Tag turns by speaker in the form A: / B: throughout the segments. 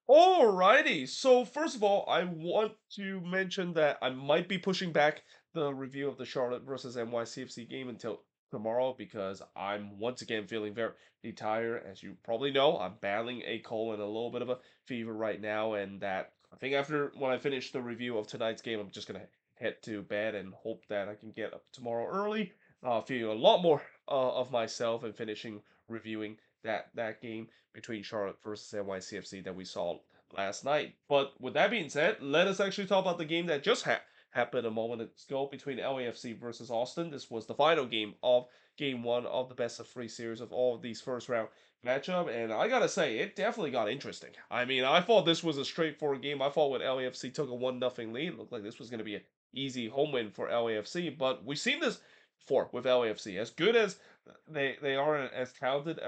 A: Alrighty, so first of all, I want to mention that I might be pushing back the review of the Charlotte versus NYCFC game until tomorrow because I'm once again feeling very tired. As you probably know, I'm battling a cold and a little bit of a fever right now, and that I think after when I finish the review of tonight's game, I'm just gonna head to bed and hope that I can get up tomorrow early, feeling a lot more of myself and finishing reviewing that game between Charlotte versus NYCFC that we saw last night. But with that being said, let us actually talk about the game that just happened a moment ago between LAFC versus Austin. This was the final game of Game 1 of the best of 3 series of all of these first round matchup, and I gotta say, it definitely got interesting. I mean, I thought this was a straightforward game. I thought when LAFC took a 1-0 lead, it looked like this was going to be an easy home win for LAFC, but we've seen this before with LAFC. As good as they are and as talented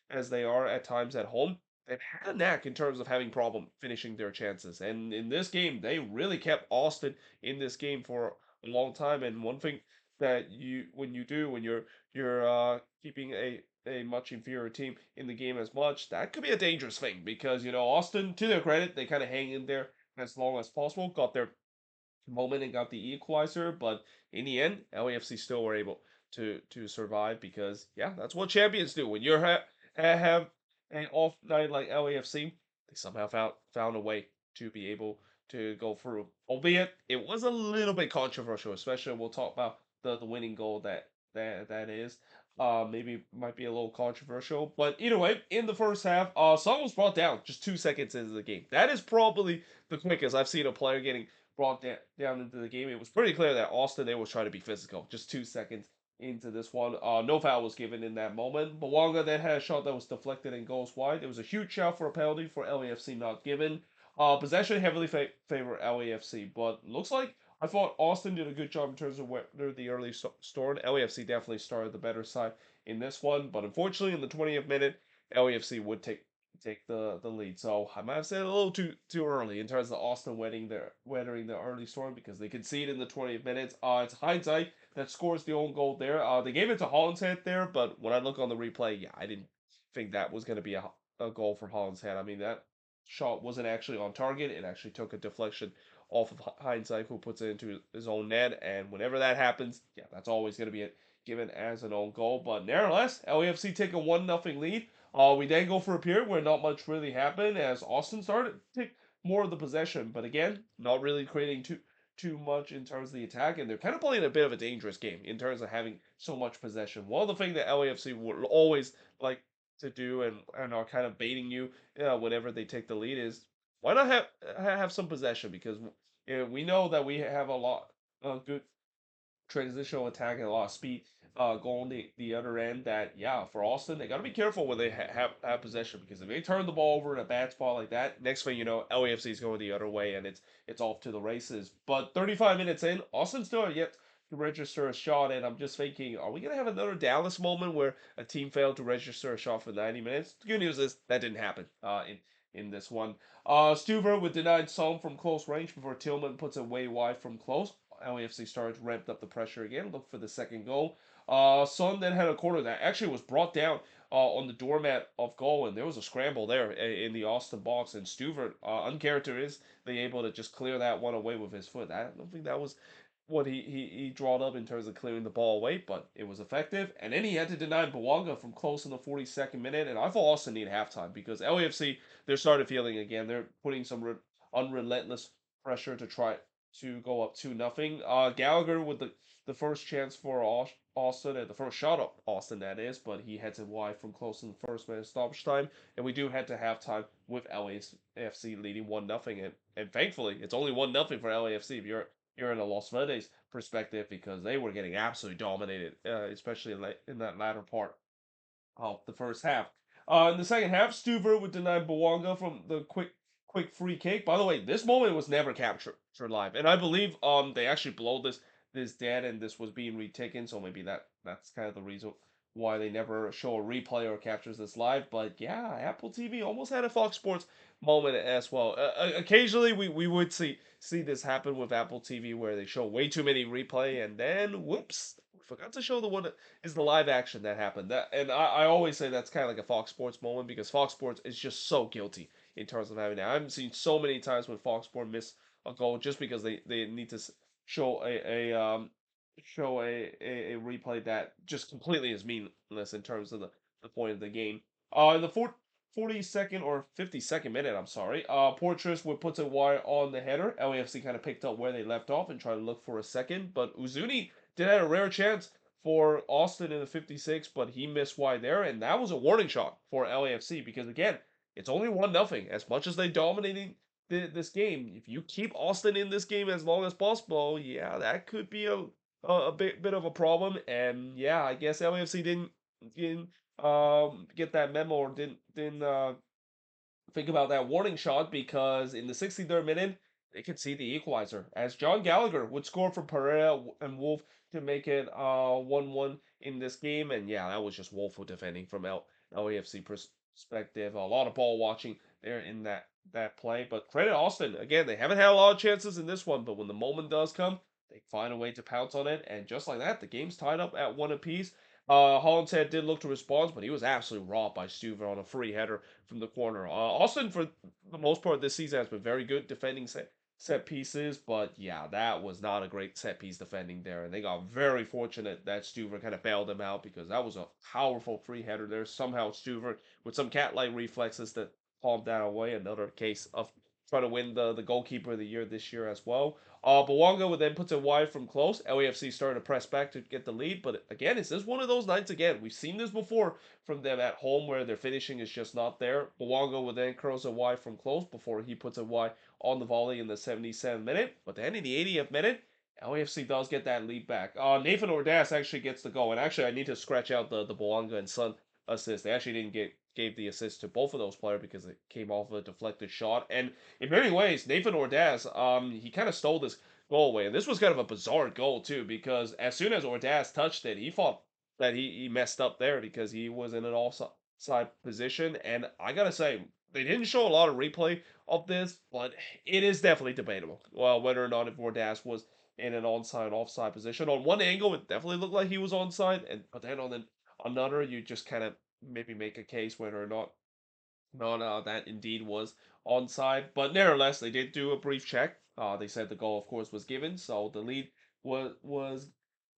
A: as they are at times at home, they've had a knack in terms of having problem finishing their chances. And in this game, they really kept Austin in this game for a long time. And one thing that when you're keeping a much inferior team in the game as much, that could be a dangerous thing because Austin, to their credit, they kind of hang in there as long as possible, got their moment and got the equalizer, but in the end, LAFC still were able to survive because yeah, that's what champions do. When you have an off night like LAFC, they somehow found a way to be able to go through. Albeit it was a little bit controversial, especially we'll talk about the winning goal that is. Maybe might be a little controversial, but either way, in the first half, Son was brought down just 2 seconds into the game. That is probably the quickest I've seen a player getting brought down into the game. It was pretty clear that Austin they was trying to be physical. Just 2 seconds into this one, no foul was given in that moment. Bawanga then had a shot that was deflected and goes wide. It was a huge shout for a penalty for LAFC not given. Possession heavily favor LAFC, but looks like I thought Austin did a good job in terms of whether the early start. LAFC definitely started the better side in this one, but unfortunately in the 20th minute, LAFC would take the lead. So I might have said a little too early in terms of Austin weathering the early storm because they conceded in the 20th minutes. It's hindsight that scores the own goal there. They gave it to Holland's head there, but when I look on the replay, yeah, I didn't think that was going to be a goal from Holland's head. I mean that shot wasn't actually on target. It actually took a deflection off of hindsight, who puts it into his own net. And whenever that happens, yeah, that's always going to be given as an own goal. But nevertheless, LAFC take a 1-0 lead. We then go for a period where not much really happened as Austin started to take more of the possession, but again, not really creating too much in terms of the attack, and they're kind of playing a bit of a dangerous game in terms of having so much possession. One of the things that LAFC would always like to do and are kind of baiting you whenever they take the lead is why not have some possession because we know that we have a lot good transitional attack and a lot of speed going the other end that yeah for Austin they got to be careful when they have possession because if they turn the ball over in a bad spot like that next thing you know LAFC is going the other way and it's off to the races. But 35 minutes in, Austin still yet to register a shot, and I'm just thinking, are we gonna have another Dallas moment where a team failed to register a shot for 90 minutes? The good news is that didn't happen in this one. Stuver with denied some from close range before Tillman puts it way wide from close. LAFC started ramped up the pressure again, looked for the second goal. Son then had a corner that actually was brought down on the doormat of goal, and there was a scramble there in the Austin box, and Stuver, uncharacteristically able to just clear that one away with his foot. I don't think that was what he drawed up in terms of clearing the ball away, but it was effective. And then he had to deny Bawanga from close in the 42nd minute, and I thought Austin needed halftime because LAFC, they're started feeling again. They're putting some unrelentless pressure to try to go up 2-0. Gallagher with the first chance for Austin and the first shot of Austin that is, but he heads it wide from close in the first minute stoppage time, and we do head to halftime with LAFC leading 1-0, and thankfully it's only 1-0 for LAFC. If you're in a Las Vegas perspective because they were getting absolutely dominated, especially in that latter part of the first half. In the second half, Stuver would deny Bawanga from the quick free kick. By the way, this moment was never captured live, and I believe they actually blow this dead, and this was being retaken. So maybe that's kind of the reason why they never show a replay or captures this live. But yeah, Apple TV almost had a Fox Sports moment as well. Occasionally, we would see this happen with Apple TV where they show way too many replay, and then whoops, we forgot to show the one that is the live action that happened. And I always say that's kind of like a Fox Sports moment because Fox Sports is just so guilty in terms of having that. I haven't seen so many times when Fox Sport miss a goal just because they need to show a replay that just completely is meaningless in terms of the point of the game. In the 42nd or 52nd minute, I'm sorry. Portress would put it wide on the header. LAFC kind of picked up where they left off and tried to look for a second, but Uzuni did have a rare chance for Austin in the 56th, but he missed wide there, and that was a warning shot for LAFC because again, it's only 1-0. As much as they dominating this game, if you keep Austin in this game as long as possible, yeah, that could be a bit of a problem. And yeah, I guess LAFC didn't get that memo or didn't think about that warning shot because in the 63rd minute they could see the equalizer as John Gallagher would score for Pereira and Wolf to make it 1-1 in this game. And yeah, that was just woeful defending from LAFC perspective. A lot of ball watching there in that play, but credit Austin again. They haven't had a lot of chances in this one, but when the moment does come, they find a way to pounce on it, and just like that, the game's tied up at one apiece. Hollinshead did look to respond, but he was absolutely robbed by Stuver on a free header from the corner. Austin, for the most part this season, has been very good defending set pieces, but yeah, that was not a great set piece defending there, and they got very fortunate that Stuver kind of bailed them out because that was a powerful free header there. Somehow Stuver, with some cat-like reflexes, that palmed that away. Another case of trying to win the goalkeeper of the year this year as well. Bawanga would then put it wide from close. LAFC started to press back to get the lead, but again, is this one of those nights again? We've seen this before from them at home where their finishing is just not there. Bawanga would then curls it wide from close before he puts it wide on the volley in the 77th minute. But then in the 80th minute, LAFC does get that lead back. Nathan Ordas actually gets the goal, and actually I need to scratch out the Bawanga and Son assist. They actually didn't gave the assist to both of those players because it came off of a deflected shot. And in many ways, Nathan Ordaz, he kind of stole this goal away. And this was kind of a bizarre goal, too, because as soon as Ordaz touched it, he thought that he messed up there because he was in an offside position. And I got to say, they didn't show a lot of replay of this, but it is definitely debatable. Well, whether or not if Ordaz was in an onside offside position. On one angle, it definitely looked like he was onside, and but then on another, you just kind of maybe make a case whether or not that indeed was onside. But nevertheless, they did do a brief check. They said the goal, of course, was given, so the lead was was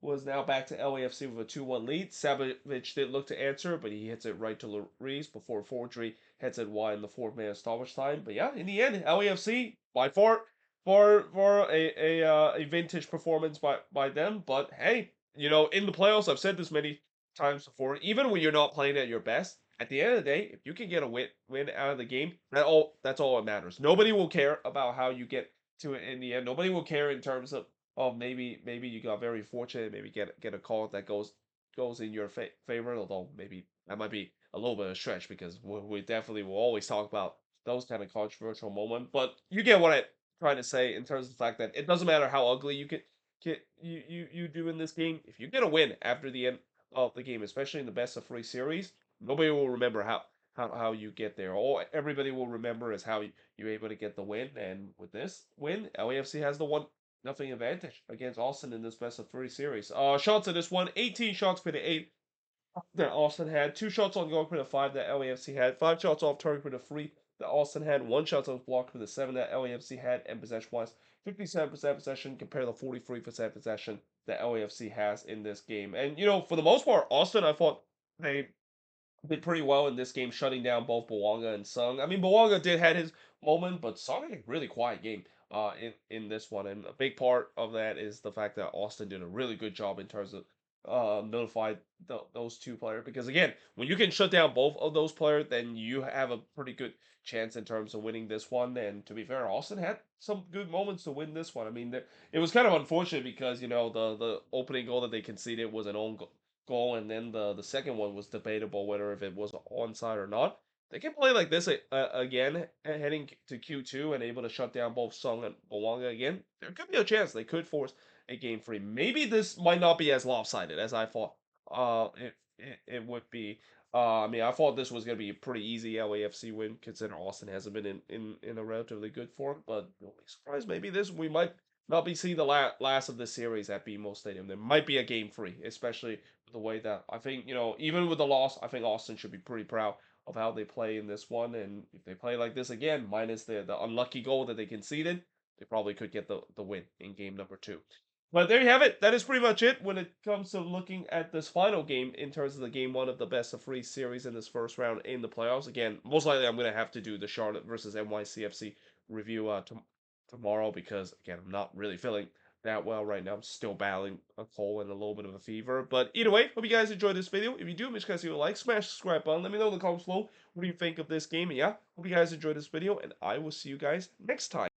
A: was now back to LAFC with a 2-1 lead. Savage did look to answer, but he hits it right to Larice before Forgery hits it wide in the fourth minute stoppage time. But yeah, in the end, LAFC by far a vintage performance by them. But hey, in the playoffs, I've said this many times before. Even when you're not playing at your best, at the end of the day, if you can get a win out of the game, that's all that matters. Nobody will care about how you get to it in the end. Nobody will care in terms of maybe you got very fortunate, maybe get a call that goes in your favor. Although maybe that might be a little bit of a stretch because we definitely will always talk about those kind of controversial moments. But you get what I'm trying to say in terms of the fact that it doesn't matter how ugly you do in this game. If you get a win after the end of the game, especially in the best of three series, nobody will remember how you get there. All everybody will remember is how you're able to get the win. And with this win, LAFC has the 1-0 advantage against Austin in this best of three series. Shots in this one, 18 shots for the 8 that Austin had, 2 shots on goal for the 5 that LAFC had, 5 shots off target for the 3 that Austin had, 1 shot on block for the 7 that LAFC had, and possession wise, 57% possession compared to 43% possession that LAFC has in this game. And for the most part, Austin, I thought they did pretty well in this game, shutting down both Bawanga and Sung. I mean, Bawanga did had his moment, but Sung had a really quiet game in this one, and a big part of that is the fact that Austin did a really good job in terms of notify those two players. Because again, when you can shut down both of those players, then you have a pretty good chance in terms of winning this one. And to be fair, Austin had some good moments to win this one. I mean, it was kind of unfortunate because the opening goal that they conceded was an own goal, and then the second one was debatable whether if it was onside or not. They can play like this again, heading to Q2 and able to shut down both Sung and Bawanga again. There could be a chance they could force a game free. Maybe this might not be as lopsided as I thought. It would be. I mean, I thought this was gonna be a pretty easy LAFC win, considering Austin hasn't been in a relatively good form. But don't be surprised. Maybe this we might not be seeing the last of the series at BMO Stadium. There might be a game free, especially the way that I think, even with the loss, I think Austin should be pretty proud of how they play in this one. And if they play like this again, minus the unlucky goal that they conceded, they probably could get the win in game number 2. But there you have it. That is pretty much it when it comes to looking at this final game in terms of the game 1 of the best of 3 series in this first round in the playoffs. Again, most likely I'm going to have to do the Charlotte versus NYCFC review tomorrow because, again, I'm not really feeling that well right now. I'm still battling a cold and a little bit of a fever. But either way, hope you guys enjoyed this video. If you do, make sure you guys leave a like, smash the subscribe button. Let me know in the comments below what do you think of this game. And yeah, hope you guys enjoyed this video, and I will see you guys next time.